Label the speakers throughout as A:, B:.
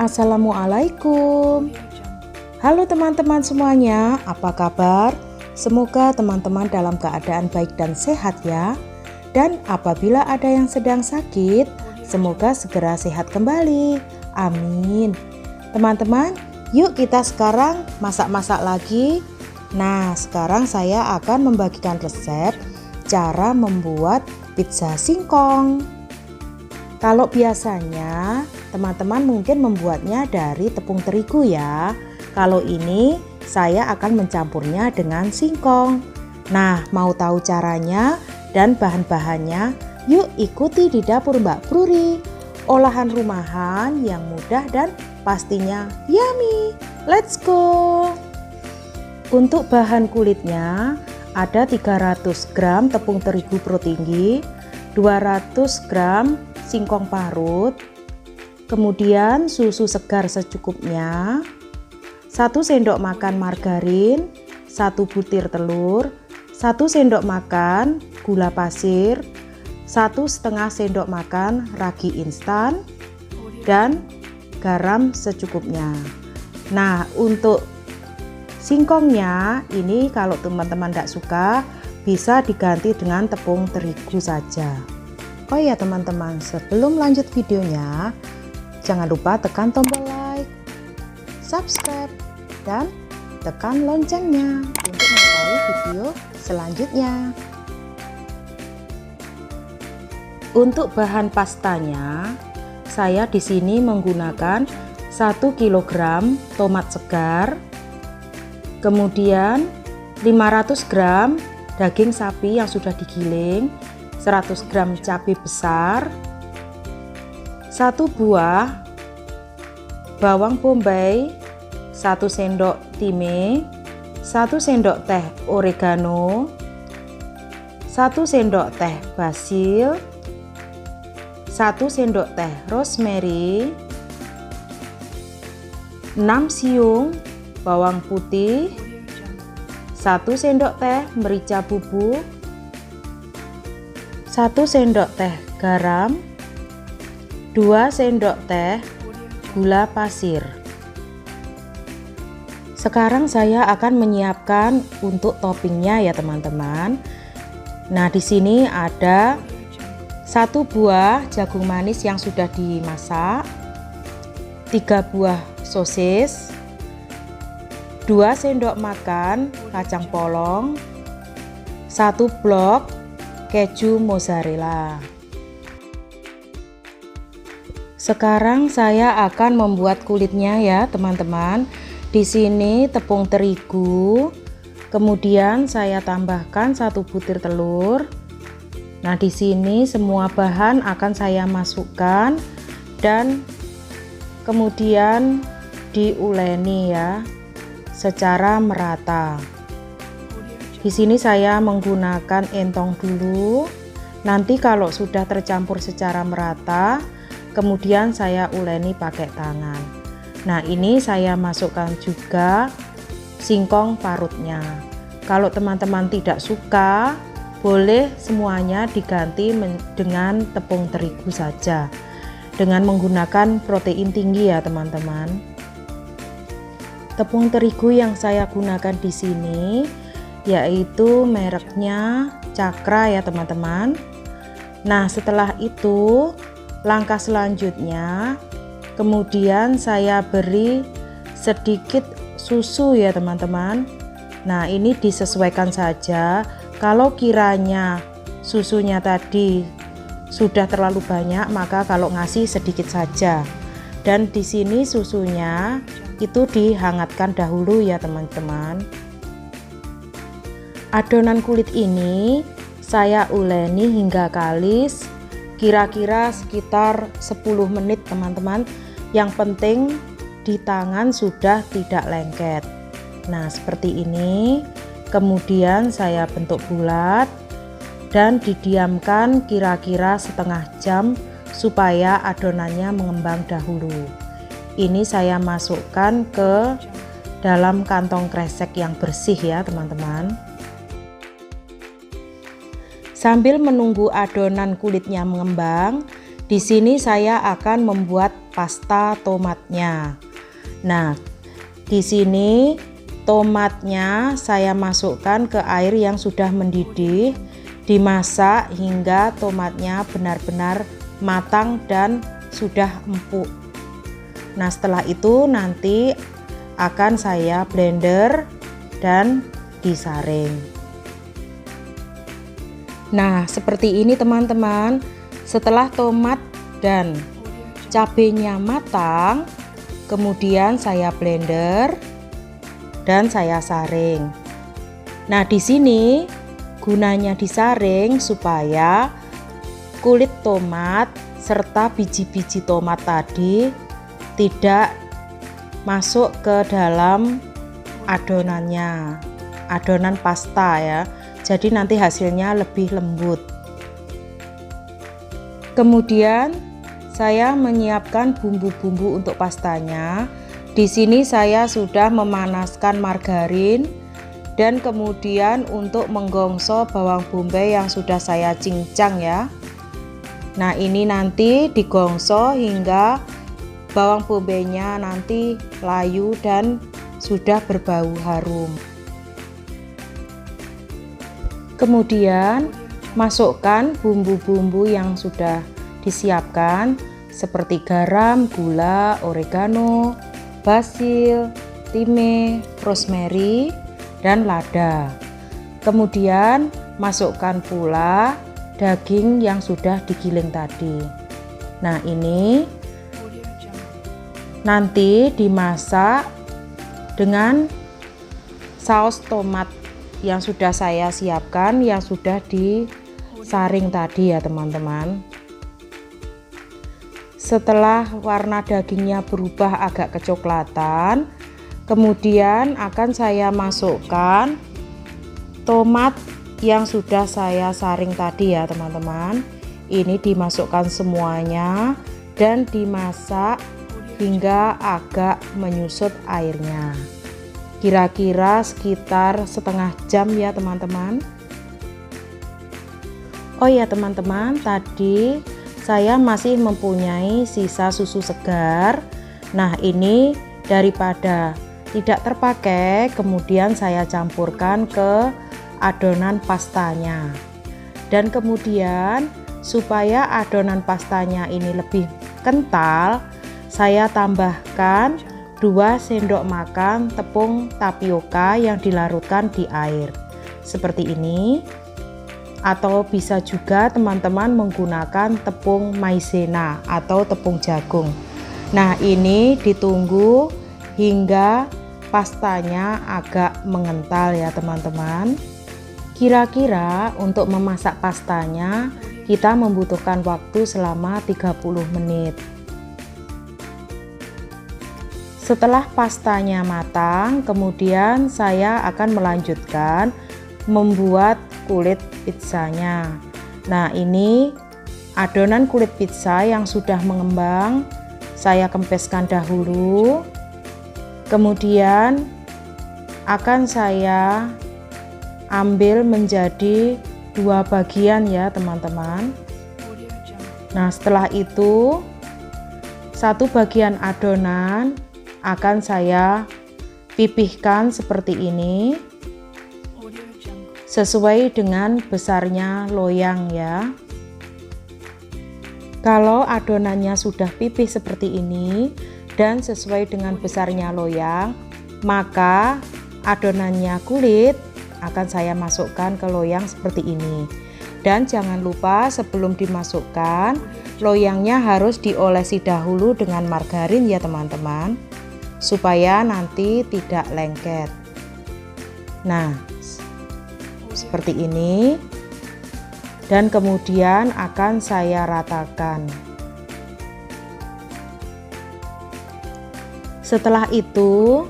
A: Assalamualaikum. Halo teman-teman semuanya, apa kabar? Semoga teman-teman dalam keadaan baik dan sehat ya. Dan apabila ada yang sedang sakit, semoga segera sehat kembali. Amin. Teman-teman, yuk kita sekarang masak-masak lagi. Nah, sekarang saya akan membagikan resep cara membuat pizza singkong. Kalau biasanya teman-teman mungkin membuatnya dari tepung terigu ya. Kalau ini saya akan mencampurnya dengan singkong. Nah, mau tahu caranya dan bahan-bahannya? Yuk ikuti di dapur Mbak Pruri. Olahan rumahan yang mudah dan pastinya yummy. Let's go. Untuk bahan kulitnya ada 300 gram tepung terigu pro tinggi, 200 gram singkong parut, kemudian susu segar secukupnya, 1 sendok makan margarin, 1 butir telur, 1 sendok makan gula pasir, 1,5 sendok makan ragi instan, dan garam secukupnya. Nah, untuk singkongnya ini kalau teman-teman tidak suka bisa diganti dengan tepung terigu saja. Oh ya teman-teman, sebelum lanjut videonya, jangan lupa tekan tombol like, subscribe, dan tekan loncengnya untuk mengetahui video selanjutnya. Untuk bahan pastanya, saya di sini menggunakan 1 kg tomat segar, kemudian 500 gram daging sapi yang sudah digiling, 100 gram cabai besar, 1 buah bawang bombay, 1 sendok thyme, 1 sendok teh oregano, 1 sendok teh basil, 1 sendok teh rosemary, 6 siung bawang putih, 1 sendok teh merica bubuk, 1 sendok teh garam, 2 sendok teh gula pasir. Sekarang saya akan menyiapkan untuk toppingnya ya teman-teman. Nah, di sini ada 1 buah jagung manis yang sudah dimasak, 3 buah sosis, 2 sendok makan kacang polong, 1 blok keju mozzarella. Sekarang saya akan membuat kulitnya ya teman-teman. Di sini tepung terigu, kemudian saya tambahkan 1 butir telur. Nah, di sini semua bahan akan saya masukkan dan kemudian diuleni ya secara merata. Di sini saya menggunakan entong dulu. Nanti kalau sudah tercampur secara merata, kemudian saya uleni pakai tangan. Nah, ini saya masukkan juga singkong parutnya. Kalau teman-teman tidak suka, boleh semuanya diganti dengan tepung terigu saja. Dengan menggunakan protein tinggi ya teman-teman. Tepung terigu yang saya gunakan di sini yaitu mereknya Cakra ya teman-teman. Nah, setelah itu langkah selanjutnya kemudian saya beri sedikit susu ya teman-teman. Nah, ini disesuaikan saja. Kalau kiranya susunya tadi sudah terlalu banyak, maka kalau ngasih sedikit saja. Dan di sini susunya itu dihangatkan dahulu ya teman-teman. Adonan kulit ini saya uleni hingga kalis, kira-kira sekitar 10 menit teman-teman. Yang penting di tangan sudah tidak lengket. Nah, seperti ini. Kemudian saya bentuk bulat dan didiamkan kira-kira setengah jam supaya adonannya mengembang dahulu. Ini saya masukkan ke dalam kantong kresek yang bersih ya teman-teman. Sambil menunggu adonan kulitnya mengembang, di sini saya akan membuat pasta tomatnya. Nah, di sini tomatnya saya masukkan ke air yang sudah mendidih, dimasak hingga tomatnya benar-benar matang dan sudah empuk. Nah, setelah itu nanti akan saya blender dan disaring. Nah, seperti ini teman-teman. Setelah tomat dan cabenya matang, kemudian saya blender dan saya saring. Nah, di sini gunanya disaring supaya kulit tomat serta biji-biji tomat tadi tidak masuk ke dalam adonannya, adonan pasta ya. Jadi nanti hasilnya lebih lembut. Kemudian saya menyiapkan bumbu-bumbu untuk pastanya. Di sini saya sudah memanaskan margarin dan kemudian untuk menggongso bawang bombay yang sudah saya cincang ya. Nah, ini nanti digongso hingga bawang bombaynya nanti layu dan sudah berbau harum. Kemudian masukkan bumbu-bumbu yang sudah disiapkan seperti garam, gula, oregano, basil, thyme, rosemary, dan lada. Kemudian masukkan pula daging yang sudah digiling tadi. Nah, ini nanti dimasak dengan saus tomat yang sudah saya siapkan, yang sudah disaring tadi ya teman-teman. Setelah warna dagingnya berubah agak kecoklatan, kemudian akan saya masukkan tomat yang sudah saya saring tadi ya teman-teman. Ini dimasukkan semuanya dan dimasak hingga agak menyusut airnya. Kira-kira sekitar setengah jam ya teman-teman. Oh ya teman-teman, tadi saya masih mempunyai sisa susu segar. Nah, ini daripada tidak terpakai, kemudian saya campurkan ke adonan pastanya. Dan kemudian supaya adonan pastanya ini lebih kental, saya tambahkan 2 sendok makan tepung tapioka yang dilarutkan di air seperti ini, atau bisa juga teman-teman menggunakan tepung maizena atau tepung jagung. Nah, ini ditunggu hingga pastanya agak mengental ya teman-teman. Kira-kira untuk memasak pastanya kita membutuhkan waktu selama 30 menit. Setelah pastanya matang, kemudian saya akan melanjutkan membuat kulit pizzanya. Nah, ini adonan kulit pizza yang sudah mengembang, saya kempeskan dahulu. Kemudian akan saya ambil menjadi 2 bagian ya teman-teman. Nah, setelah itu satu bagian adonan akan saya pipihkan seperti ini sesuai dengan besarnya loyang ya. Kalau adonannya sudah pipih seperti ini dan sesuai dengan besarnya loyang, maka adonannya kulit akan saya masukkan ke loyang seperti ini. Dan jangan lupa sebelum dimasukkan, loyangnya harus diolesi dahulu dengan margarin ya teman-teman, supaya nanti tidak lengket. Nah, seperti ini. Dan kemudian akan saya ratakan. Setelah itu,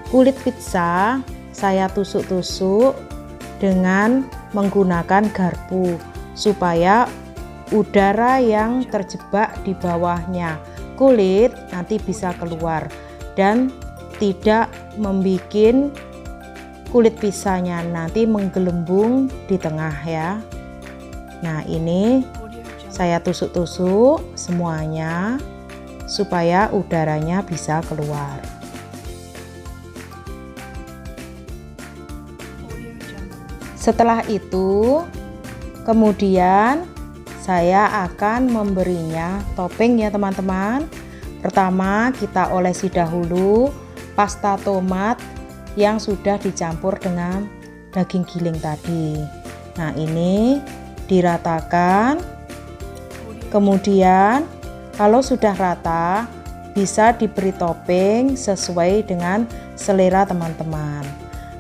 A: kulit pizza saya tusuk-tusuk dengan menggunakan garpu supaya udara yang terjebak di bawahnya kulit nanti bisa keluar dan tidak membuat kulit pizzanya nanti menggelembung di tengah ya. Nah, ini Saya tusuk-tusuk semuanya supaya udaranya bisa keluar. Setelah itu, kemudian saya akan memberinya topping ya teman-teman. Pertama, kita olesi dahulu pasta tomat yang sudah dicampur dengan daging giling tadi. Nah, ini diratakan. Kemudian kalau sudah rata, bisa diberi topping sesuai dengan selera teman-teman.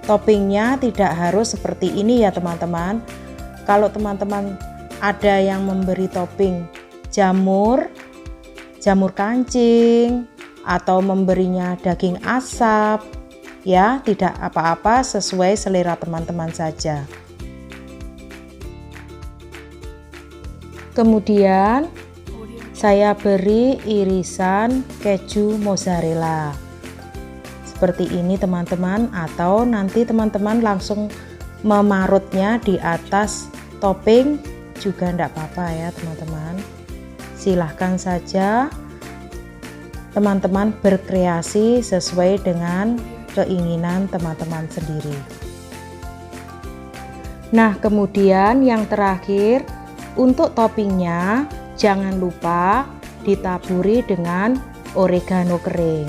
A: Toppingnya tidak harus seperti ini ya teman-teman. Kalau teman-teman ada yang memberi topping jamur kancing, atau memberinya daging asap, ya tidak apa-apa, sesuai selera teman-teman saja. Kemudian saya beri irisan keju mozzarella seperti ini teman-teman, atau nanti teman-teman langsung memarutnya di atas topping juga enggak apa-apa ya teman-teman. Silahkan saja teman-teman berkreasi sesuai dengan keinginan teman-teman sendiri. Nah, kemudian yang terakhir, untuk toppingnya jangan lupa ditaburi dengan oregano kering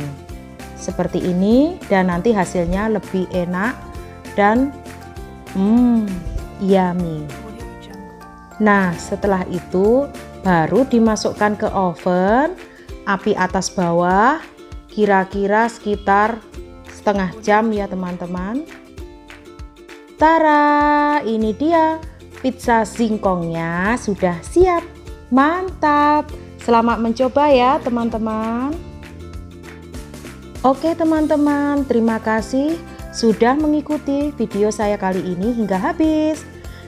A: seperti ini, dan nanti hasilnya lebih enak dan yummy. Nah, setelah itu baru dimasukkan ke oven, api atas bawah, kira-kira sekitar setengah jam ya teman-teman. Tara, ini dia pizza singkongnya sudah siap. Mantap, selamat mencoba ya teman-teman. Oke teman-teman, terima kasih sudah mengikuti video saya kali ini hingga habis.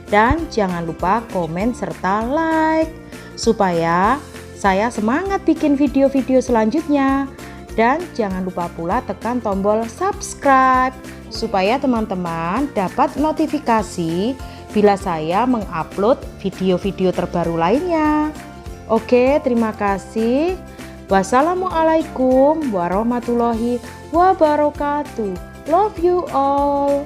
A: Dan jangan lupa komen serta like supaya saya semangat bikin video-video selanjutnya. Dan jangan lupa pula tekan tombol subscribe supaya teman-teman dapat notifikasi bila saya mengupload video-video terbaru lainnya. Oke, terima kasih. Wassalamualaikum warahmatullahi wabarakatuh. Love you all.